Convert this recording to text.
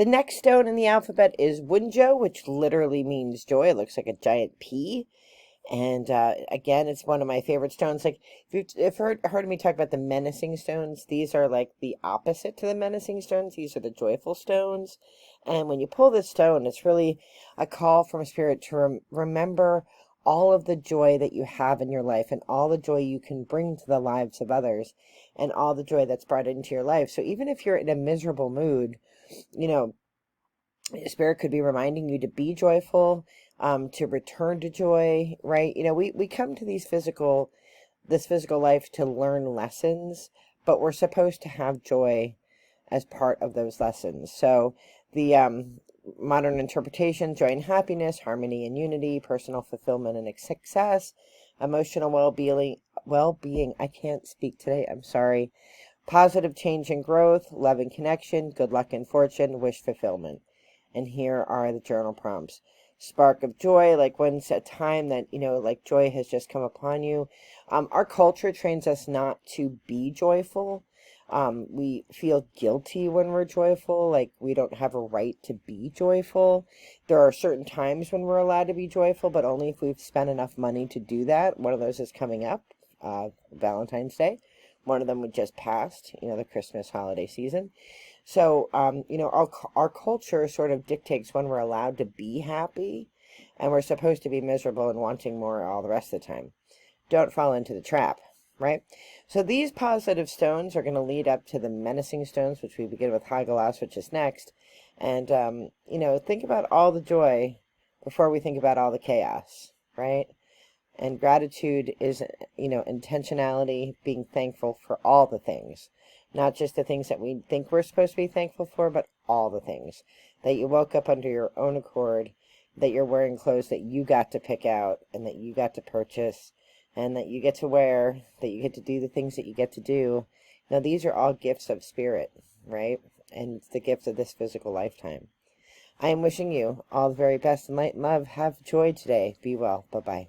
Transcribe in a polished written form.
The next stone in the alphabet is Wunjo, which literally means joy. It looks like a giant P. And again, it's one of my favorite stones. Like, if you've heard me talk about the menacing stones, these are like the opposite to the menacing stones. These are the joyful stones. And when you pull this stone, it's really a call from Spirit to remember all of the joy that you have in your life and all the joy you can bring to the lives of others and all the joy that's brought into your life. So even if you're in a miserable mood, you know, Spirit could be reminding you to be joyful, to return to joy, right? We come to this physical life to learn lessons, but we're supposed to have joy as part of those lessons. So the modern interpretation: joy and happiness, harmony and unity, personal fulfillment and success, emotional well-being. I can't speak today. I'm sorry. Positive change and growth, love and connection, good luck and fortune, wish fulfillment. And here are the journal prompts. Spark of joy, like when's a time that, like joy has just come upon you. Our culture trains us not to be joyful. We feel guilty when we're joyful, like we don't have a right to be joyful. There are certain times when we're allowed to be joyful, but only if we've spent enough money to do that. One of those is coming up, Valentine's Day. One of them would just passed, the Christmas holiday season. So, our culture sort of dictates when we're allowed to be happy, and we're supposed to be miserable and wanting more all the rest of the time. Don't fall into the trap, right? So these positive stones are going to lead up to the menacing stones, which we begin with Haggalas, which is next. And, think about all the joy before we think about all the chaos, right? And gratitude is, intentionality, being thankful for all the things. Not just the things that we think we're supposed to be thankful for, but all the things. That you woke up under your own accord, that you're wearing clothes that you got to pick out, and that you got to purchase, and that you get to wear, that you get to do the things that you get to do. Now, these are all gifts of Spirit, right? And it's the gifts of this physical lifetime. I am wishing you all the very best in light and love. Have joy today. Be well. Bye-bye.